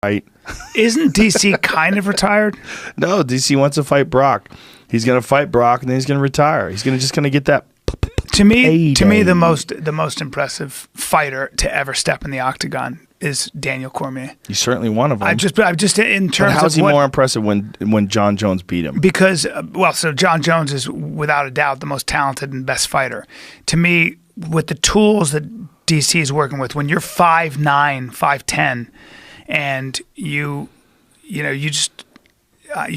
fight. Isn't DC kind of retired? No, DC wants to fight Brock. He's going to fight Brock, and then he's going to retire. He's just going to get that. To me, the most impressive fighter to ever step in the octagon is Daniel Cormier. He's certainly one of them. I just in terms of how's he more impressive when John Jones beat him? Because so John Jones is without a doubt the most talented and best fighter. To me, with the tools that DC is working with, when you're 5'9", 5'10", and you're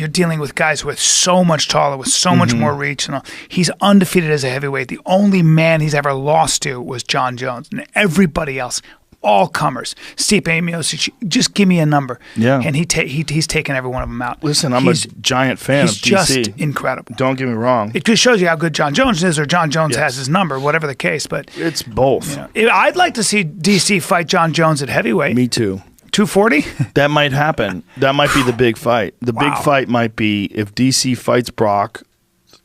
dealing with guys who are so much taller, with so much more reach. And all. He's undefeated as a heavyweight. The only man he's ever lost to was John Jones, and everybody else, all comers. Stipe Miocic, just give me a number. Yeah, and he's taken every one of them out. Listen, I'm a giant fan of DC. He's just incredible. Don't get me wrong. It just shows you how good John Jones is, or John Jones has his number, whatever the case. But it's both. I'd like to see DC fight John Jones at heavyweight. Me too. 240? That might happen. That might be the big fight. The big fight might be if DC fights Brock.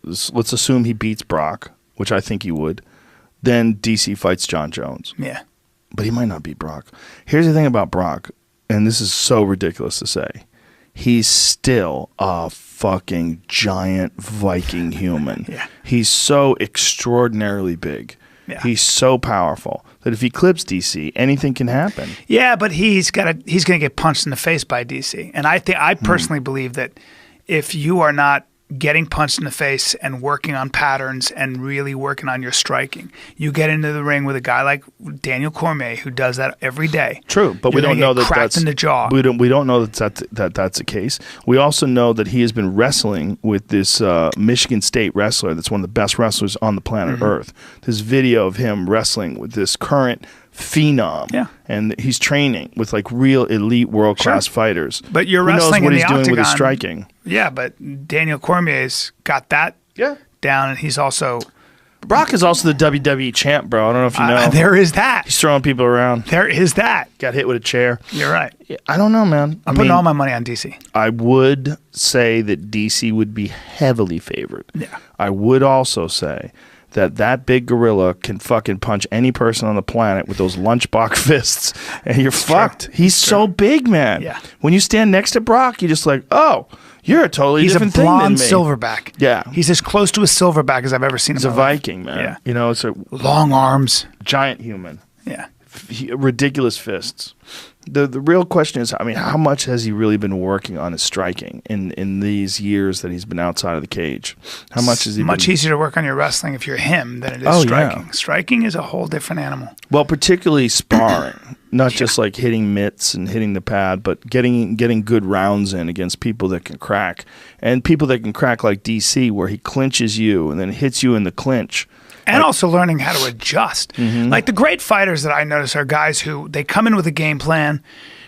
Let's assume he beats Brock, which I think he would. Then DC fights John Jones. Yeah. But he might not beat Brock. Here's the thing about Brock, and this is so ridiculous to say. He's still a fucking giant Viking human. Yeah. He's so extraordinarily big. Yeah. He's so powerful that if he clips DC, anything can happen. Yeah, but he's going to get punched in the face by DC. And I personally believe that if you are not getting punched in the face and working on patterns and really working on your striking, you get into the ring with a guy like Daniel Cormier who does that every day. True, but we don't know that that's in the jaw. We don't know that's the case. We also know that he has been wrestling with this Michigan State wrestler that's one of the best wrestlers on the planet Earth. This video of him wrestling with this current phenom, and he's training with like real elite world class fighters. But you're Who wrestling knows what in he's the doing octagon with his striking. Yeah, but Daniel Cormier's got that down, and he's also Brock is also the WWE champ, bro. I don't know if you know. There is that. He's throwing people around. There is that. Got hit with a chair. You're right. I don't know, man. I'm putting all my money on DC. I would say that DC would be heavily favored. Yeah. I would also say that big gorilla can fucking punch any person on the planet with those lunchbox fists, and you're fucked. He's so big, man. Yeah. When you stand next to Brock, you're just like, oh, you're a totally different thing than me. He's a blonde silverback. Yeah. He's as close to a silverback as I've ever seen him. He's a Viking, man. Yeah. You know, it's a long arms. Giant human. Yeah. Ridiculous fists. The real question is, I mean, how much has he really been working on his striking in these years that he's been outside of the cage? How much has he much easier to work on your wrestling if you're him than it is striking. Yeah. Striking is a whole different animal. Well, particularly sparring, not just like hitting mitts and hitting the pad, but getting good rounds in against people that can crack. And people that can crack like DC, where he clinches you and then hits you in the clinch. And also learning how to adjust. Like the great fighters that I notice are guys who they come in with a game plan.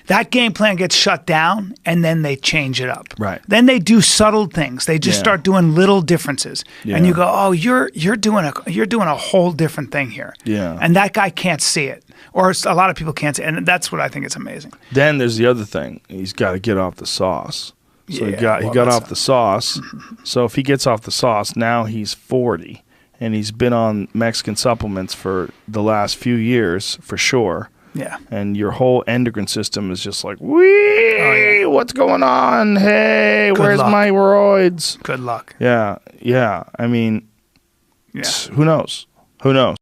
That game plan gets shut down, and then they change it up. Right. Then they do subtle things. They just start doing little differences, and you go, "Oh, you're doing a whole different thing here." Yeah. And that guy can't see it, or a lot of people can't see it, and that's what I think is amazing. Then there's the other thing. He's got to get off the sauce. So he got off the sauce. So if he gets off the sauce, now he's 40. And he's been on Mexican supplements for the last few years, for sure. Yeah. And your whole endocrine system is just like, wee, what's going on? Hey, where's my roids? Good luck. Yeah, yeah. I mean, who knows? Who knows?